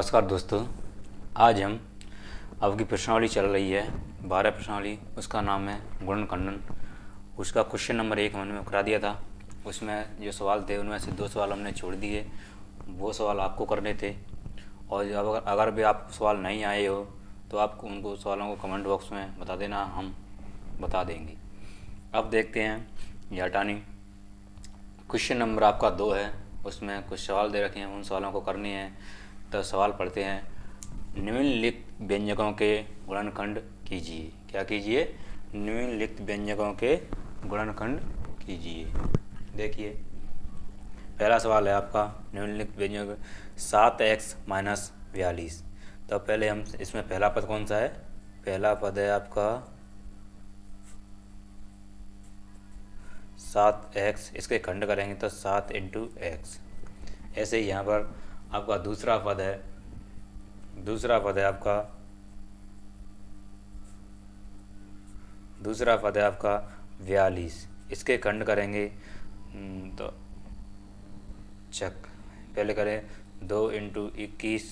नमस्कार दोस्तों, आज हम आपकी प्रश्नावली चल रही है 12 प्रश्नावली। उसका नाम है गुणन खंडन। उसका क्वेश्चन नंबर 1 हमने करा दिया था। उसमें जो सवाल थे उनमें से 2 सवाल हमने छोड़ दिए, वो सवाल आपको करने थे। और अगर भी आपको सवाल नहीं आए हो तो आप उनको सवालों को कमेंट बॉक्स में बता देना, हम बता देंगे। अब देखते हैं ये हटानी। क्वेश्चन नंबर आपका 2 है, उसमें कुछ सवाल दे रखे हैं, उन सवालों को करने हैं। तो सवाल पढ़ते हैं। निम्नलिखित व्यंजकों के गुणनखंड कीजिए। क्या कीजिए? निम्नलिखित व्यंजकों के गुणनखंड कीजिए। देखिए पहला सवाल है आपका, निम्नलिखित व्यंजक 7x माइनस 42। तो पहले हम इसमें पहला पद कौन सा है? पहला पद है आपका 7x, इसके खंड करेंगे तो 7 इंटू एक्स। ऐसे ही यहाँ पर आपका दूसरा पद है आपका 42, इसके खंड करेंगे तो चक पहले करें 2 इंटू 21,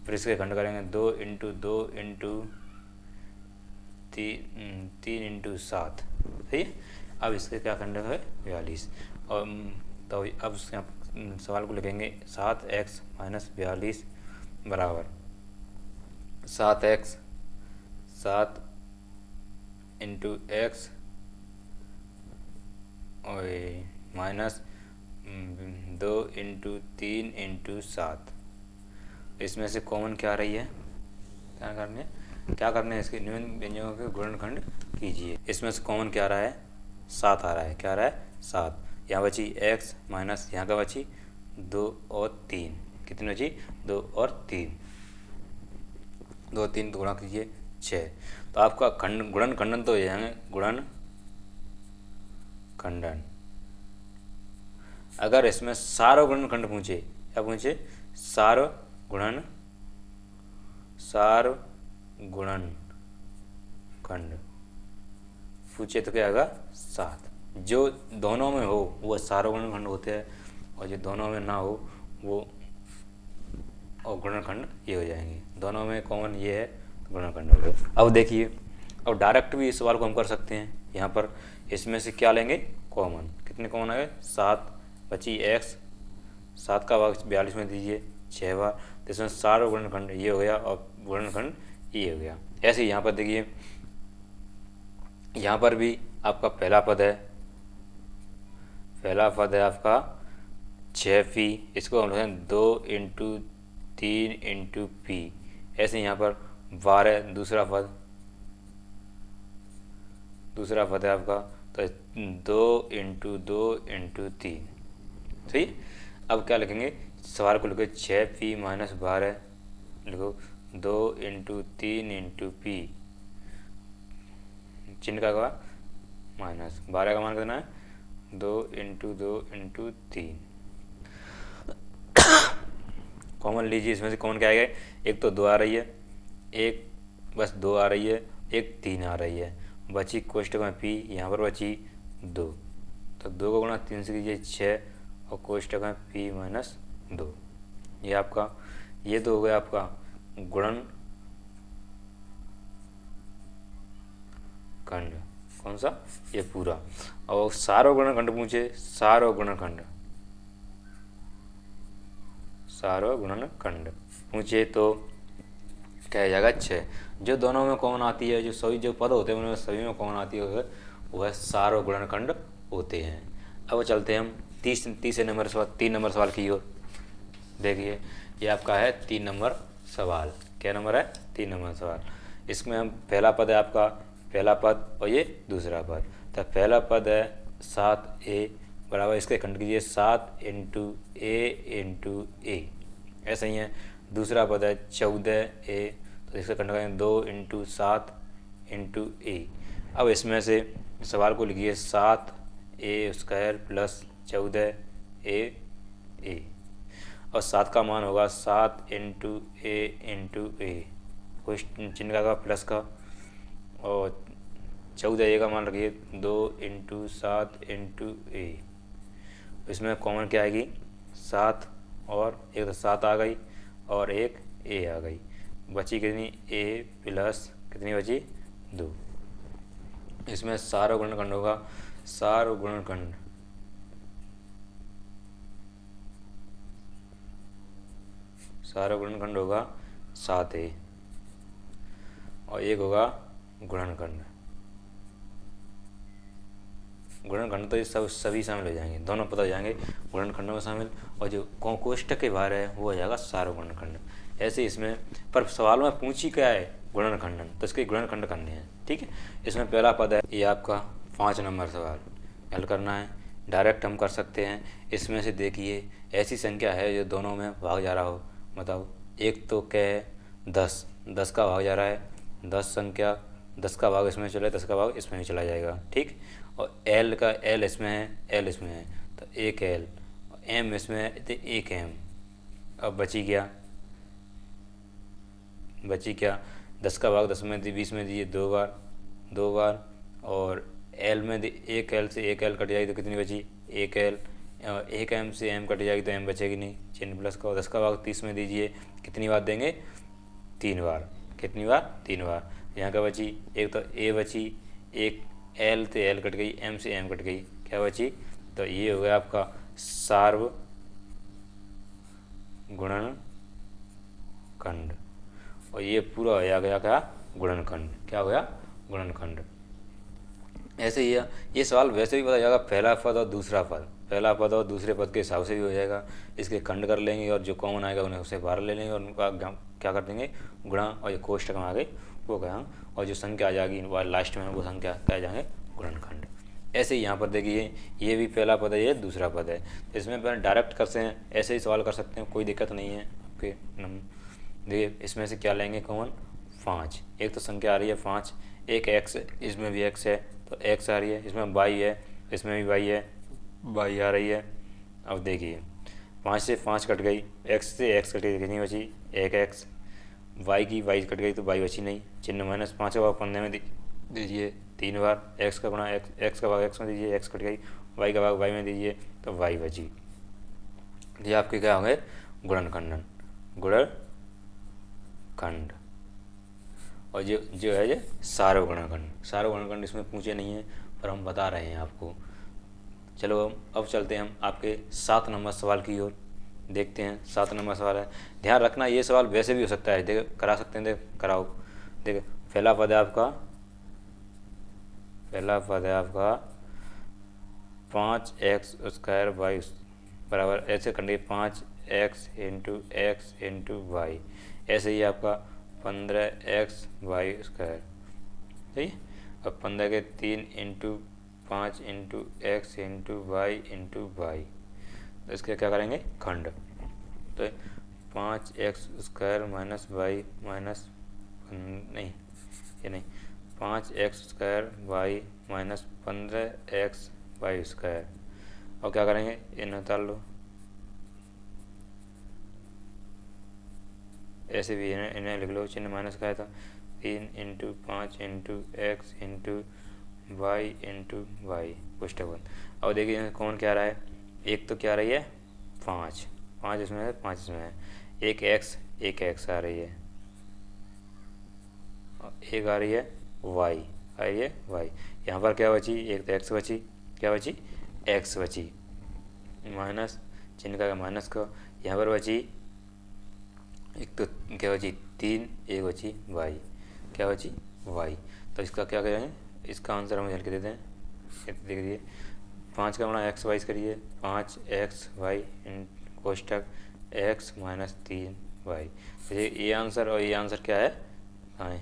फिर इसके खंड करेंगे 2 इंटू 3 इंटू 7। सही है। अब इसके क्या खंड है? 42। और तो अब सवाल को लिखेंगे 7x माइनस 42 बराबर 7 इंटू एक्स और माइनस 2 इंटू 3 इंटू 7। इसमें से कॉमन क्या आ रही है? क्या करने हैं? इसके निम्न व्यंजकों के गुणनखंड कीजिए। इसमें से कॉमन क्या आ रहा है? 7 आ रहा है। क्या आ रहा है? 7। यहाँ बची x माइनस यहाँ का बची 2 और 3। कितनी बची? 2 और 3। 2 3 तो गुणा कीजिए 6। तो आपका गुणन खंडन तो ये है गुणन खंडन। अगर इसमें सारो गुणन खंड पूछे, क्या पूछे? सार गुणन खंड पूछे तो क्या आएगा? 7। जो दोनों में हो वो सारो गुणन खंड होते हैं, और जो दोनों में ना हो वो और गुणनखंड ये हो जाएंगे। दोनों में कॉमन ये है तो गुणनखंड हो गए। अब देखिए, अब डायरेक्ट भी इस सवाल को हम कर सकते हैं। यहाँ पर इसमें से क्या लेंगे? कॉमन। कितने कॉमन आ गए? 7 बची x, 7 का भाग 42 में दीजिए 6 बार, तो इसमें सारा गुणनखंड ये हो गया और गुणनखंड ये हो गया। ऐसे ही यहाँ पर देखिए, यहाँ पर भी आपका पहला पद है आपका 6p, इसको हम लोग 2 इंटू 3 इंटू पी। ऐसे यहाँ पर 12 दूसरा पद है आपका, तो 2 इंटू 3। सही। अब क्या लिखेंगे? सवाल को लिखो 6p माइनस 12, लिखो 2 इंटू 3 इंटू पी, चिन्ह का माइनस 12 का मान कितना है? 2 इंटू 3। कॉमन लीजिए। इसमें से कॉमन क्या आएगा? एक तो 2 आ रही है, एक बस 2 आ रही है, एक 3 आ रही है, बची कोष्टक में p, यहाँ पर बची 2। तो 2 को गुणा 3 से कीजिए 6 और कोष्टक में p माइनस 2। ये आपका ये तो हो गया आपका गुणन खंड। कौन सा? ये पूरा। और सारो गुणनखंड पूछे, सारो गुणनखंड पूछे तो क्या हो जाएगा? 6। जो दोनों में कॉमन आती है, जो सभी जो पद होते हैं उनमें सभी में कॉमन आती है, वह सारो गुणनखंड होते हैं। अब चलते हैं हम तीसरे नंबर सवाल, 3 नंबर सवाल की ओर। देखिए ये आपका है 3 नंबर सवाल। क्या नंबर है? 3 नंबर सवाल। इसमें हम पहला पद है आपका, पहला पद और ये दूसरा पद। तो पहला पद है 7a बराबर, इसके खंड कीजिए 7 इंटू ए। ऐसा ही है। दूसरा पद है 14a, तो इसका खंड करेंगे 2 इंटू 7 इंटू ए। अब इसमें से सवाल को लिखिए 7a² प्लस 14a, और 7 का मान होगा 7 इंटू ए, चिन्ह का प्लस का, और 14a का मान रखिए 2 इंटू 7 इंटू ए। इसमें कॉमन क्या आएगी? 7 और एक तो 7 आ गई और एक ए आ गई, बची कितनी ए प्लस कितनी बची 2। इसमें सार्वगुणनखंड होगा, सार्वगुणनखंड सार्वगुणनखंड होगा 7a और एक होगा गुणनखंड। गुणनखंड तो ये सब सभी शामिल हो जाएंगे, दोनों पता हो जाएंगे गुणनखंडों में शामिल, और जो कोष्ठक के बाहर है वो हो जाएगा सार्वगुणनखंड। ऐसे इसमें पर सवाल में पूछी क्या है गुणनखंडन, तो इसके गुणनखंड करने हैं। ठीक है, इसमें पहला पद है ये आपका 5 नंबर सवाल हल करना है, डायरेक्ट हम कर सकते हैं। इसमें से देखिए ऐसी संख्या है जो दोनों में भाग जा रहा हो, बताओ। एक तो क्या है 10, 10 का भाग जा रहा है, 10 संख्या 10 का भाग इसमें चला, 10 का भाग इसमें भी चला जाएगा। ठीक, और एल का एल इसमें है, एल इसमें है तो एक एल, एम इसमें है तो एक एम। अब बची क्या 10 का भाग 10 में 20 में दिए 2 बार, 2 बार, और एल में एक एल से एक एल कट जाएगी तो कितनी बची एक एल, एक एम से एम कट जाएगी तो एम बचेगी नहीं, चिन्ह प्लस का। 10 का भाग 30 में दीजिए, कितनी बार देंगे 3 बार, कितनी बार 3 बार। यहाँ का बची एक तो ए बची, एक एल से एल कट गई, एम से एम कट गई, क्या बची, तो ये हो गया आपका सार्वगुणनखंड, और ये पूरा हो गया क्या गुणनखंड, क्या हो गया गुणनखंड। ऐसे ही ये सवाल वैसे भी पता जाएगा, पहला पद और दूसरा पद, पहला पद और दूसरे पद के हिसाब से भी हो जाएगा। इसके खंड कर लेंगे और जो कॉमन आएगा उन्हें उससे बाहर ले लेंगे और उनका क्या कर देंगे गुणा, और जो कोष्ठक में आ गए वो क्या, और जो संख्या आ जाएगी लास्ट में वो संख्या क्या जाएंगे गुणनखंड। ऐसे ही यहाँ पर देखिए ये भी पहला पद है, ये दूसरा पद है, तो इसमें पहले डायरेक्ट करते हैं, ऐसे ही सवाल कर सकते हैं, कोई दिक्कत नहीं है आपके। देखिए इसमें से क्या लेंगे कॉमन 5, एक तो संख्या आ रही है 5, एक एक्स, इसमें भी एक्स है तो एक्स आ रही है, इसमें वाई है, इसमें भी वाई है, वाई आ रही है। अब देखिए 5 से 5 कट गई, एक्स से एक्स कट गई, कितनी बची एक एक्स, वाई की वाई कट गई तो वाई बची नहीं, चिन्ह -5 का भाग 15 में दीजिए 3 बार, एक्स का गुणा एक्स का भाग एक्स में दीजिए, एक्स कट गई, वाई का भाग वाई में दीजिए तो वाई बची। ये आपके क्या होंगे गुणनखंडन, गुणनखंड। और जो है ये सार्वगुणनखंड, सार्वगुणनखंड इसमें पूछे नहीं है पर हम बता रहे हैं आपको। चलो अब चलते हैं हम आपके 7 नंबर सवाल की ओर, देखते हैं 7 नंबर सवाल है। ध्यान रखना ये सवाल वैसे भी हो सकता है, देख करा सकते हैं, देख कराओ। देख पहला पद है आपका 5x² वाई बराबर, ऐसे करने 5x into x into Y, ऐसे ही आपका 15xy², सही। अब 15 के 3 into 5 into x into Y into Y, तो इसके क्या करेंगे खंड, तो 5x² माइनस वाई माइनस नहीं, ये नहीं 5x² वाई माइनस 15xy², और क्या करेंगे इन्हें उतार लो, ऐसे भी इन्हें लिख लो, चिन्ह माइनस का है था 3 into 5 into x into Y into y पुष्टक बंद। अब देखिए कौन क्या रहा है, एक तो क्या रही है 5 इसमें है, 5 इसमें है, एक एक्स आ रही है, एक आ रही है वाई वाई। यहाँ पर क्या बची, एक तो एक्स बची, क्या बची एक्स बची, माइनस चिन्ह का माइनस का, यहाँ पर बची एक तो क्या बची 3, एक बची वाई, क्या बची वाई। तो इसका क्या करेंगे, इसका आंसर हम हल के देते हैं, देख लीजिए 5 का बना एक्स वाई करिए, 5xy इन कोष्टक x माइनस 3y, तो ये आंसर और ये आंसर क्या है, हाँ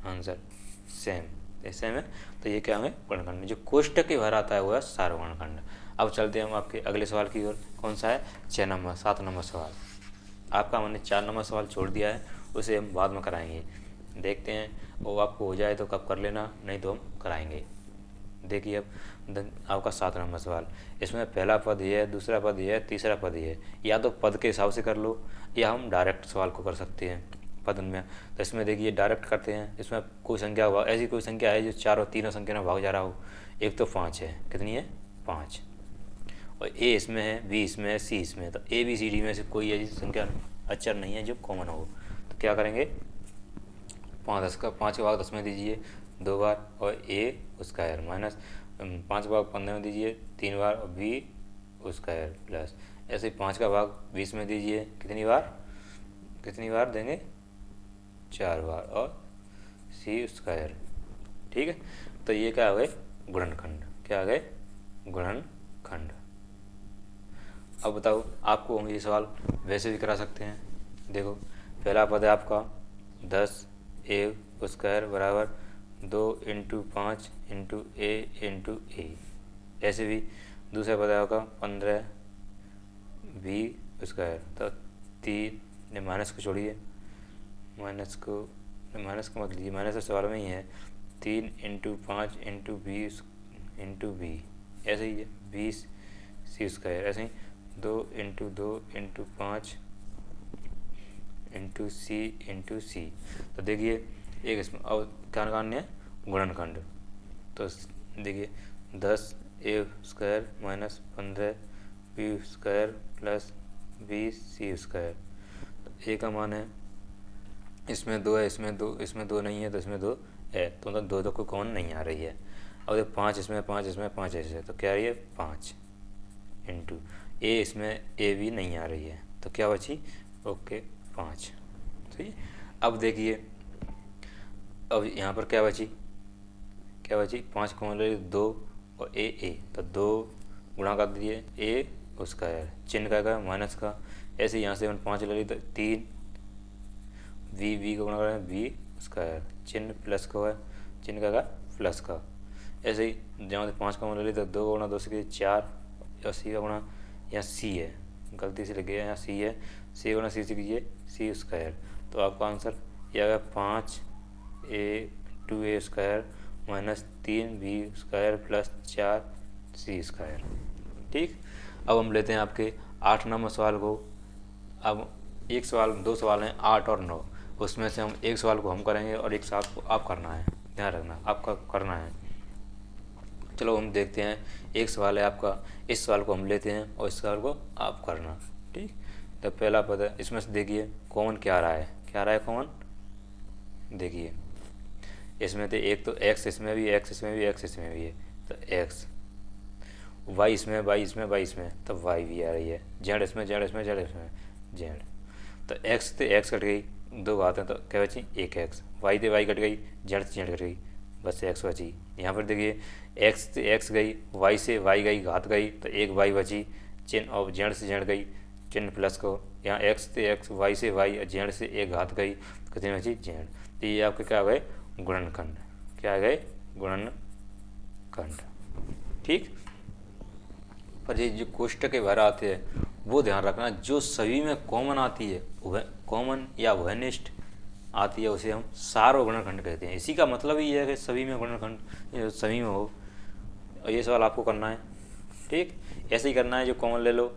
आंसर सेम है, तो ये क्या है गुणनखंड। जो कोष्टक के बाहर आता है वो है सार्वगुणनखंड। अब चलते हैं हम आपके अगले सवाल की ओर, कौन सा है 7 नंबर सवाल। आपका मैंने 4 नंबर सवाल छोड़ दिया है, उसे हम बाद में कराएंगे, देखते हैं वो आपको हो जाए तो कब कर लेना, नहीं तो हम कराएंगे। देखिए अब आपका 7 नंबर सवाल, इसमें पहला पद ये है, दूसरा पद ये है, तीसरा पद ये है, या तो पद के हिसाब से कर लो या हम डायरेक्ट सवाल को कर सकते हैं पद में। तो इसमें देखिए डायरेक्ट करते हैं, इसमें कोई संख्या ऐसी कोई संख्या है जो तीनों संख्या में भाग जा रहा हो। एक तो 5 है, कितनी है 5, और ए इसमें है, बी इसमें है, सी इसमें है, तो ए बी सी डी में से कोई ऐसी संख्या अचर नहीं है जो कॉमन हो। तो क्या करेंगे, 5 का भाग 10 में दीजिए 2 बार, और ए स्क्वायर माइनस 5 का भाग 15 में दीजिए 3 बार, और बी स्क्वायर प्लस ऐसे 5 का भाग 20 में दीजिए कितनी बार देंगे, 4 बार, और सी स्क्वायर। ठीक है, तो ये क्या हो गए गुणनखंड, क्या आ गए गुणनखंड। अब बताओ, आपको हम ये सवाल वैसे भी करा सकते हैं। देखो, पहला पद है आपका 10 ए स्क्वायर बराबर 2 × 5 × ए। ऐसे भी दूसरा पद है आपका 15 बी स्क्वायर, तो 3 माइनस को छोड़िए, माइनस को मत लीजिए, माइनस तो सवाल में ही है, 3 × 5 × बी, ऐसे ही है 20 सी स्क्वायर, ऐसे ही 2 × 2 × 5 × सी। तो देखिए एक इसमें अब क्या निकालने है, गुणनखंड। तो देखिए 10 a square minus 15 b square plus 20 c square. तो ए का मान है, इसमें 2 है, इसमें 2 नहीं है, तो इसमें 2 है, तो मतलब 2 कोई कॉमन नहीं आ रही है। अब 5 इसमें 5 ऐसे, तो क्या आ रही है 5 इंटू ए, इसमें ए भी नहीं आ रही है, तो क्या बची, ओके 5। सही। अब देखिए, अब यहाँ पर क्या बची 5 कॉमन ले 2 और ए, तो 2 गुणा कर दिए ए स्क्वायर, चिन्ह का माइनस का, ऐसे यहाँ से 5 ले ली तो 3 बी का गुणा करें बी स्क्वायर, चिन्ह प्लस का है, चिन्ह का प्लस का। ऐसे ही जहाँ से 5 कॉमन ले ली तो 2 गुणा 2 से 4, और सी का गुणा, यहाँ सी है, गलती से लग गया, यहाँ सी है, सी गुणा सी से कीजिए सी स्क्वायर। तो आपका आंसर ये आ गया 5 2a square minus 3b square plus 4 सी स्क्वायर। ठीक, अब हम लेते हैं आपके 8 नंबर सवाल को। अब एक सवाल, 2 सवाल हैं 8 और 9, उसमें से हम एक सवाल को हम करेंगे और एक सवाल को आप करना है, ध्यान रखना आपका करना है। चलो हम देखते हैं, एक सवाल है आपका, इस सवाल को हम लेते हैं और इस सवाल को आप करना। ठीक, तो पहला पद है, इसमें से देखिए कॉमन क्या आ रहा है कॉमन, देखिए इसमें तो एक तो x इसमें भी, x इसमें भी, x इसमें भी है, तो x, y इसमें, y इसमें, y इसमें, तो y भी आ रही है, z इसमें, z इसमें, z इसमें, z। तो x से x कट गई, 2 घात है, तो क्या बची एक x, y से y कट गई, z से z कट गई, बस x बची। यहाँ पर देखिए x से x गई, y से y गई, घात गई, तो एक y बची, चिन्ह, और z से z गई, चिन्ह प्लस को, यहाँ x से x, y से y, z से एक घात गई, कितनी बची z। तो ये आपके क्या गए गुणनखंड, क्या गए गुणनखंड। ठीक, पर ये जो कोष्टक के बाहर आते हैं वो ध्यान रखना, जो सभी में कॉमन आती है, वह कॉमन या वहनिष्ठ आती है, उसे हम सार्वगुणनखंड कहते हैं। इसी का मतलब ही है कि सभी में गुणनखंड सभी में हो, और ये सवाल आपको करना है। ठीक, ऐसे ही करना है, जो कॉमन ले लो।